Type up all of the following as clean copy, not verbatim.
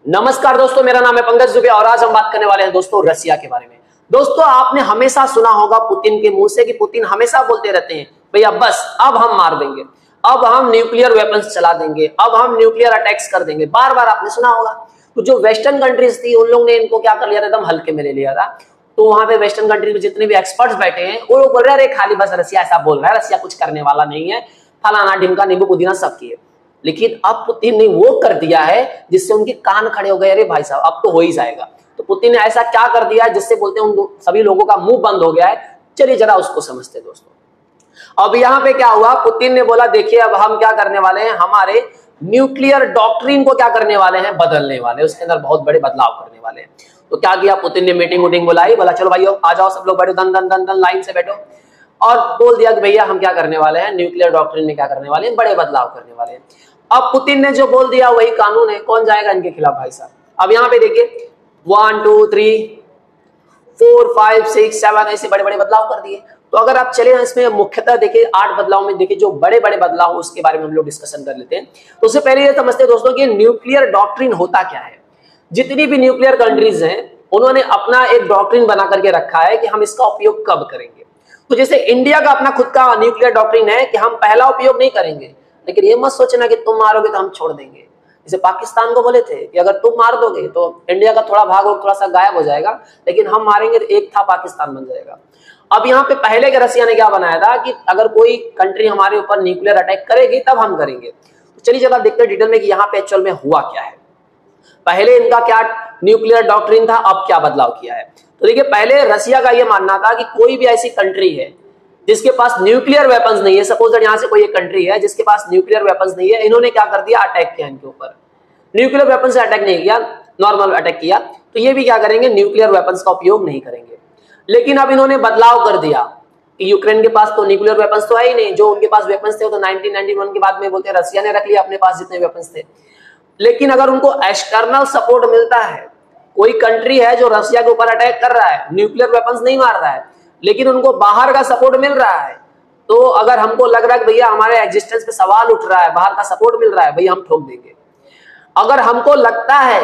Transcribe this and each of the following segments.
नमस्कार दोस्तों, मेरा नाम है पंकज दुबे और आज हम बात करने वाले हैं दोस्तों रसिया के बारे में। दोस्तों आपने हमेशा सुना होगा पुतिन के मुंह से कि पुतिन हमेशा बोलते रहते हैं भैया बस अब हम मार देंगे, अब हम न्यूक्लियर वेपन्स चला देंगे, अब हम न्यूक्लियर अटैक्स कर देंगे। बार बार आपने सुना होगा। तो जो वेस्टर्न कंट्रीज थी उन लोग ने इनको क्या कर लिया था, एकदम हल्के में ले लिया था। तो वहां पे वेस्टर्न कंट्री में जितने भी एक्सपर्ट्स बैठे हैं वो लोग बोल रहे हैं खाली बस रसिया ऐसा बोल रहा है, रसिया कुछ करने वाला नहीं है, फलाना ढिमका नींबू पुदीना सब किए। लेकिन अब पुतिन ने वो कर दिया है जिससे उनके कान खड़े हो गए, अरे भाई साहब अब तो हो ही जाएगा। तो पुतिन ने ऐसा क्या कर दिया है जिससे बोलते हैं उन सभी लोगों का मुंह बंद हो गया है। चलिए जरा उसको समझते दोस्तों। अब यहाँ पे क्या हुआ, पुतिन ने बोला देखिए अब हम क्या करने वाले हैं, हमारे न्यूक्लियर डॉक्ट्रिन को क्या करने वाले हैं, बदलने वाले हैं, उसके अंदर बहुत बड़े बदलाव करने वाले हैं। तो क्या किया पुतिन ने, मीटिंग वूटिंग बुलाई, बोला चलो भाइयों आ जाओ सब लोग बैठो, दन दन दन दन लाइन से बैठो, और बोल दिया कि भैया हम क्या करने वाले हैं, न्यूक्लियर डॉक्ट्रिन में क्या करने वाले हैं, बड़े बदलाव करने वाले हैं। अब पुतिन ने जो बोल दिया वही कानून है, कौन जाएगा इनके खिलाफ भाई साहब। अब यहाँ पे देखिए 1 2 3 4 5 6 7 ऐसे बड़े बड़े बदलाव कर दिए। तो अगर आप चले इसमें मुख्यतः देखिए 8 बदलाव में देखिए जो बड़े बड़े बदलाव उसके बारे में हम लोग डिस्कशन कर लेते हैं। तो उससे पहले ये समझते हैं दोस्तों कि न्यूक्लियर डॉक्ट्रिन होता क्या है। जितनी भी न्यूक्लियर कंट्रीज हैं उन्होंने अपना एक डॉक्ट्रिन बना करके रखा है कि हम इसका उपयोग कब करेंगे। तो जैसे इंडिया का अपना खुद का न्यूक्लियर डॉक्ट्रिन है कि हम पहला उपयोग नहीं करेंगे, लेकिन ये मत सोचना कि तुम मारोगे तो हम छोड़ देंगे। जैसे पाकिस्तान को बोले थे कि अगर तुम मार दोगे तो इंडिया का थोड़ा भाग थोड़ा सा गायब हो जाएगा, लेकिन हम मारेंगे तो एक था पाकिस्तान बन जाएगा। अब यहाँ पे पहले के रसिया ने क्या बनाया था कि अगर कोई कंट्री हमारे ऊपर न्यूक्लियर अटैक करेगी तब हम करेंगे। तो चलिए जरा देखते हैं डिटेल में कि यहाँ पे एक्चुअल में हुआ क्या है। पहले इनका क्या न्यूक्लियर डॉक्ट्रिन था, अब क्या बदलाव किया है। तो देखिए पहले रसिया का यह मानना था कि कोई भी ऐसी कंट्री है जिसके पास न्यूक्लियर वेपन्स नहीं है, सपोज दैट यहां से कोई एक कंट्री है जिसके पास न्यूक्लियर वेपन्स नहीं है, इन्होंने क्या कर दिया, अटैक किया इनके ऊपर। न्यूक्लियर वेपन से अटैक नहीं किया, नॉर्मल अटैक किया, तो ये भी क्या करेंगे, न्यूक्लियर वेपन्स का उपयोग नहीं करेंगे। लेकिन अब इन्होंने बदलाव कर दिया कि यूक्रेन के पास तो न्यूक्लियर वेपन्स तो है ही नहीं, जो उनके पास वेपन्स थे वो तो 1991 के बाद में बोलते रसिया ने रख लिया अपने पास जितने वेपन्स थे। लेकिन अगर उनको एक्सटर्नल सपोर्ट मिलता है, कोई कंट्री है जो रसिया के ऊपर अटैक कर रहा है, न्यूक्लियर वेपन्स नहीं मार रहा है, लेकिन उनको बाहर का सपोर्ट मिल रहा है, तो अगर हमको लग रहा है कि भैया हमारे एग्जिस्टेंस पे सवाल उठ रहा है, बाहर का सपोर्ट मिल रहा है, भैया हम ठोक देंगे। अगर हमको लगता है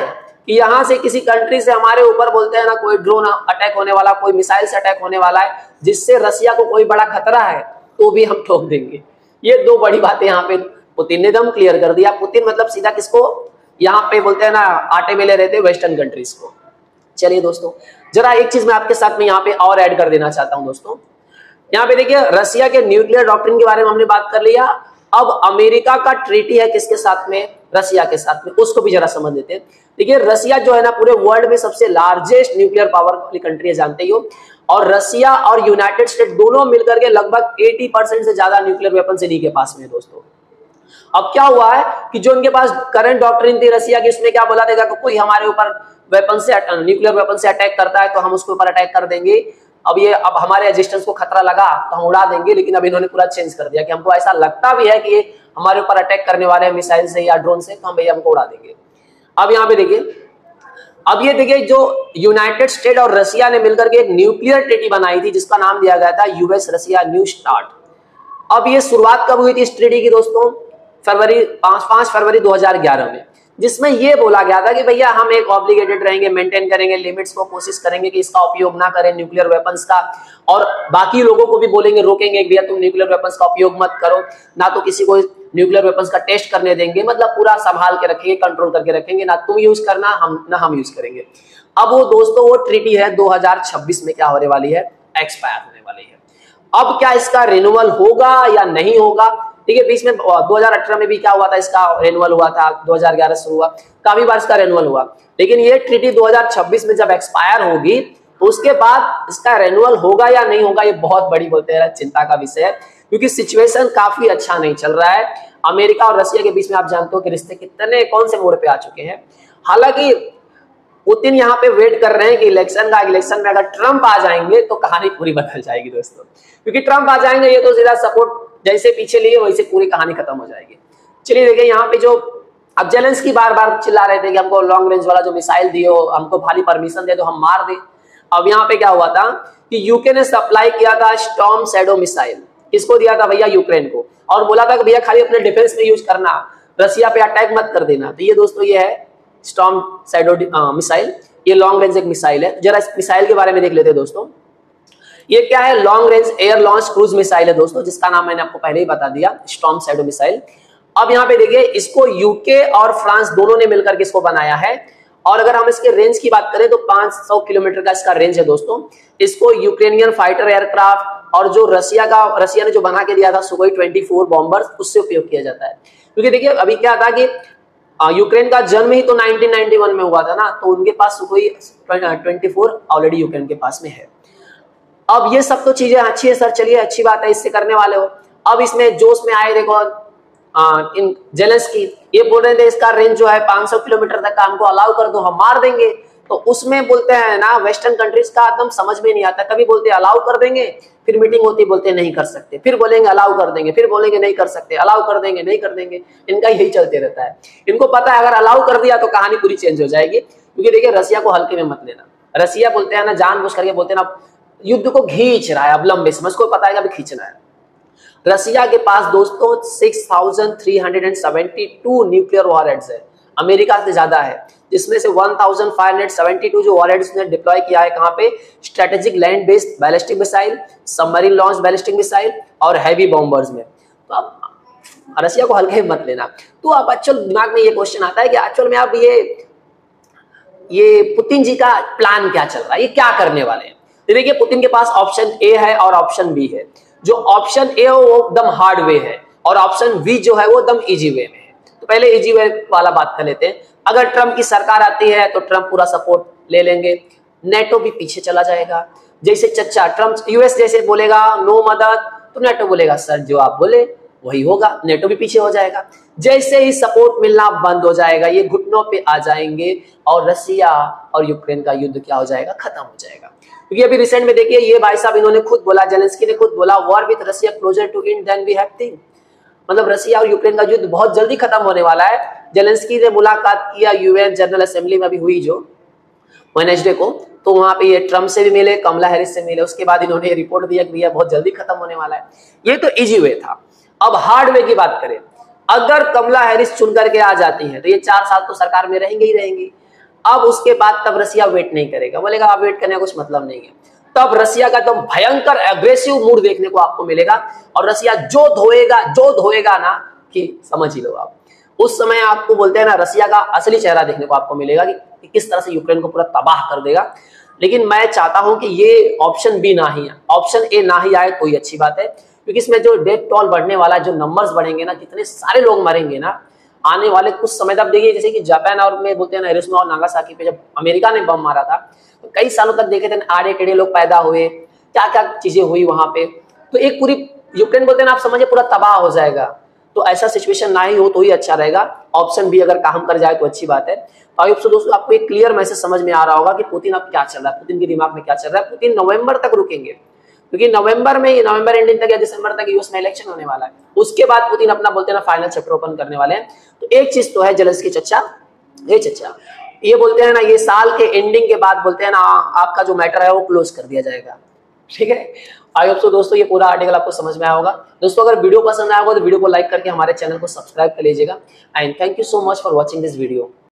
कि यहां से किसी कंट्री से हमारे ऊपर बोलते हैं ना कोई ड्रोन अटैक होने वाला, कोई मिसाइल से अटैक होने वाला है जिससे रसिया को कोई बड़ा खतरा है, तो भी हम ठोक देंगे। ये दो बड़ी बातें यहाँ पे पुतिन ने दम क्लियर कर दिया। पुतिन मतलब सीधा किसको, यहाँ पे बोलते हैं ना आटे में ले रहे थे वेस्टर्न कंट्रीज को। चलिए दोस्तों जरा एक चीज मैं आपके साथ में यहाँ पे और ऐड कर देना चाहता हूं दोस्तों। यहाँ पे देखिए रसिया के न्यूक्लियर डॉक्ट्रिन के बारे में हमने बात कर लिया। अब अमेरिका का ट्रीटी है किसके साथ में, रसिया के साथ में, उसको भी जरा समझ लेते हैं। देखिए रसिया जो है ना पूरे वर्ल्ड में सबसे लार्जेस्ट न्यूक्लियर पावर वाली कंट्री है, जानते ही हो। और रसिया और यूनाइटेड स्टेट दोनों मिलकर के लगभग 80% से ज्यादा न्यूक्लियर वेपन इन्हीं के पास में है दोस्तों। अब क्या हुआ है कि जो इनके पास करंट डॉक्ट्रिन थी रसिया की, उसमें क्या बोला था कि कोई हमारे ऊपर वेपन से न्यूक्लियर वेपन से अटैक करता है तो हम उसके ऊपर अटैक कर देंगे। अब हमारे एग्जिस्टेंस को खतरा लगा तो हम उड़ा देंगे। लेकिन अब इन्होंने पूरा चेंज कर दिया कि हमको ऐसा लगता भी है कि ये हमारे ऊपर अटैक करने वाले हैं मिसाइल से या ड्रोन से, तो हम भैया हमको उड़ा देंगे। अब यहाँ पे देखिए, अब ये देखिए जो यूनाइटेड स्टेट और रसिया ने मिलकर के एक न्यूक्लियर ट्रीटी बनाई थी जिसका नाम दिया गया था यूएस रसिया न्यू स्टार्ट। अब ये शुरुआत कब हुई थी इस ट्रीटी की दोस्तों, 5 फरवरी 2011 में, जिसमें यह बोला गया था कि भैया हम एक ऑब्लिगेटेड रहेंगे, मेंटेन करेंगे लिमिट्स को, कोशिश करेंगे कि इसका उपयोग ना करें न्यूक्लियर वेपन्स का, और बाकी लोगों को भी बोलेंगे, रोकेंगे कि भैया तुम न्यूक्लियर वेपन्स का उपयोग मत करो, ना तो किसी को न्यूक्लियर वेपन्स का टेस्ट करने देंगे, मतलब पूरा संभाल के रखेंगे, कंट्रोल करके रखेंगे, ना तुम यूज करना हम यूज करेंगे। अब वो दोस्तों वो ट्रीटी है 2026 में क्या होने वाली है, एक्सपायर होने वाली है। अब क्या इसका रिन्यूअल होगा या नहीं होगा, ठीक है। बीच में 2018 में भी क्या हुआ था, इसका रेनुअल हुआ था, 2011 शुरू हुआ, काफी बार इसका रेनुअल हुआ। लेकिन ये ट्रीटी 2026 में जब एक्सपायर होगी तो उसके बाद इसका रेनुअल होगा या नहीं होगा, ये बहुत बड़ी बोलते हैं चिंता का विषय है, क्योंकि सिचुएशन काफी अच्छा नहीं चल रहा है। अमेरिका और रसिया के बीच में आप जानते हो कि रिश्ते कितने कौन से मोड़ पे आ चुके हैं। हालांकि पुतिन यहाँ पे वेट कर रहे हैं कि इलेक्शन में अगर ट्रंप आ जाएंगे तो कहानी पूरी बदल जाएगी दोस्तों, क्योंकि ट्रंप आ जाएंगे ये तो सीधा सपोर्ट जैसे पीछे लिए वैसे पूरी कहानी खत्म हो जाएगी। चलिए देखिए यहाँ पे जो अब जेलेंस्की बार बार चिल्ला रहे थे कि हमको लॉन्ग रेंज वाला जो मिसाइल दियो, हमको खाली परमिशन दे दो, हम मार दे। अब यहाँ पे क्या हुआ था कि यूके ने सप्लाई किया था स्टॉर्म शैडो मिसाइल, किसको दिया था भैया, यूक्रेन को, और बोला था कि भैया खाली अपने डिफेंस में यूज करना, रसिया पे अटैक मत कर देना। तो ये दोस्तों ये है स्टॉर्म शैडो मिसाइल, ये लॉन्ग रेंज एक मिसाइल है। जरा इस मिसाइल के बारे में देख लेते हैं दोस्तों। ये क्या है? Long range air launch cruise missile है दोस्तों, जिसका नाम मैंने आपको पहले ही बता दिया, स्टॉर्म शैडो मिसाइल। अब यहाँ पे देखिए, इसको यूके और फ्रांस दोनों ने मिलकर के इसको बनाया है। और अगर हम इसके रेंज की बात करें तो 500 किलोमीटर का इसका रेंज है दोस्तों। इसको यूक्रेनियन फाइटर एयरक्राफ्ट और जो रसिया ने जो बना के दिया था सुखोई 24 बॉम्बर्स, उससे उपयोग किया जाता है। क्योंकि देखिए अभी क्या था कि यूक्रेन का जन्म ही तो 1991 में हुआ था ना, तो उनके पास सुखोई 24 ऑलरेडी यूक्रेन के पास में है। अब ये सब तो चीजें अच्छी है सर, चलिए अच्छी बात है, इससे करने वाले हो। अब इसमें जोश में आए देखो इन जेलेंस्की, ये बोल रहे थे इसका रेंज जो है 500 किलोमीटर तक का हमको अलाउ कर दो, हम मार देंगे। तो उसमें बोलते हैं ना, वेस्टर्न कंट्रीज का एकदम समझ में नहीं आता, कभी बोलते हैं अलाउ कर देंगे, फिर मीटिंग होती बोलते हैं नहीं कर सकते, फिर बोलेंगे अलाउ कर देंगे, फिर बोलेंगे नहीं कर सकते, अलाउ कर देंगे नहीं कर देंगे। इनका यही चलते रहता है। इनको पता है अगर अलाउ कर दिया तो कहानी पूरी चेंज हो जाएगी। क्योंकि देखिए रसिया को हल्के में मत लेना। रसिया बोलते हैं ना, जानबूझ करके बोलते हैं ना, युद्ध को खींच रहा है अब लंबे समय, उसको पता है कि अभी खींचना है। रसिया के पास दोस्तों 6372 न्यूक्लियर वॉरहेड्स है, अमेरिका से ज्यादा है, जिसमें से 1572 जो वॉरहेड्स ने डिप्लॉय किया है कहां पे? Strategic land based ballistic missile, submarine launch ballistic missile और हैवी बॉम्बर्स में। तो अब रसिया को हल्के में मत लेना। तो अब एक्चुअल दिमाग में ये क्वेश्चन आता है कि एक्चुअल में अब ये पुतिन जी का प्लान क्या चल रहा है, ये क्या करने वाले हैं? देखिए पुतिन के पास ऑप्शन ए है और ऑप्शन बी है। जो ऑप्शन ए हो वो एकदम हार्ड वे है और ऑप्शन बी जो है वो एकदम इजी वे में है। तो पहले इजी वे वाला बात कर लेते हैं। अगर ट्रम्प की सरकार आती है तो ट्रम्प पूरा सपोर्ट ले लेंगे, नेटो भी पीछे चला जाएगा। जैसे चच्चा ट्रम्प यूएस जैसे बोलेगा नो मदद, तो नेटो बोलेगा सर जो आप बोले वही होगा, नेटो भी पीछे हो जाएगा। जैसे ही सपोर्ट मिलना बंद हो जाएगा, ये घुटनों पे आ जाएंगे और रसिया और यूक्रेन का युद्ध क्या हो जाएगा? खत्म हो जाएगा। क्योंकि अभी रिसेंट में देखिए ये भाई साहब इन्होंने खुद बोला, जेलेंस्की ने खुद बोला, war with Russia closer to end then we have think, मतलब रसिया और यूक्रेन का युद्ध बहुत जल्दी खत्म होने वाला है। जेलेंस्की ने मुलाकात किया यूएन जनरल असेंबली में अभी हुई जो वेडनेसडे को, तो वहां पे ये ट्रम्प से भी मिले, कमला हैरिस से मिले, उसके बाद इन्होंने रिपोर्ट दिया कि बहुत जल्दी खत्म होने वाला है। ये तो इजी वे था। अब हार्ड वे की बात करें, अगर कमला हैरिस चुन करके आ जाती है तो ये 4 साल तो सरकार में रहेंगे ही रहेंगे। अब उसके बाद तब रसिया वेट नहीं करेगा, बोलेगा आप वेट करने का कुछ मतलब नहीं है। तब रसिया का तो भयंकर एग्रेसिव मूड देखने को आपको मिलेगा और रसिया जो धोएगा ना कि समझ ही लो आप। उस समय आपको बोलते हैं ना, रसिया का असली चेहरा देखने को आपको मिलेगा कि किस तरह से यूक्रेन को पूरा तबाह कर देगा। लेकिन मैं चाहता हूं कि ये ऑप्शन बी ना ही, ऑप्शन ए ना ही आए तो ही अच्छी बात है। क्योंकि इसमें जो डेथ टोल बढ़ने वाला है, जो नंबर्स बढ़ेंगे ना, जितने सारे लोग मरेंगे ना आने वाले कुछ समय तक, देखिए जैसे कि जापान और में बोलते हैं ना, हिरोशिमा और नागासाकी पे जब अमेरिका ने बम मारा था तो कई सालों तक देखे थे आड़े टेढ़े लोग पैदा हुए, क्या क्या चीजें हुई वहां पे। तो एक पूरी यूक्रेन बोलते हैं ना, आप समझिए पूरा तबाह हो जाएगा। तो ऐसा सिचुएशन ना ही हो तो ही अच्छा रहेगा। ऑप्शन बी अगर काम कर जाए तो अच्छी बात है। आई होप सो दोस्तों आपको एक क्लियर मैसेज समझ में आ रहा होगा कि पुतिन अब क्या चल रहा है, पुतिन के दिमाग में क्या चल रहा है। पुतिन नवंबर तक रुकेंगे, क्योंकि नवंबर एंडिंग तक या दिसंबर तक यूएस में इलेक्शन होने वाला है। उसके बाद पुतिन अपना बोलते हैं ना फाइनल चैप्टर ओपन करने वाले हैं। तो एक चीज तो है, जेलेंस्की चच्चा ये बोलते हैं ना, ये साल के एंडिंग के बाद बोलते हैं ना आपका जो मैटर है वो क्लोज कर दिया जाएगा। ठीक है, आई होप सो दोस्तों ये पूरा आर्टिकल आपको समझ में आया होगा। दोस्तों अगर वीडियो पसंद आया होगा तो वीडियो को लाइक करके हमारे चैनल को सब्सक्राइब कर लीजिएगा। And thank you so much for watching this video.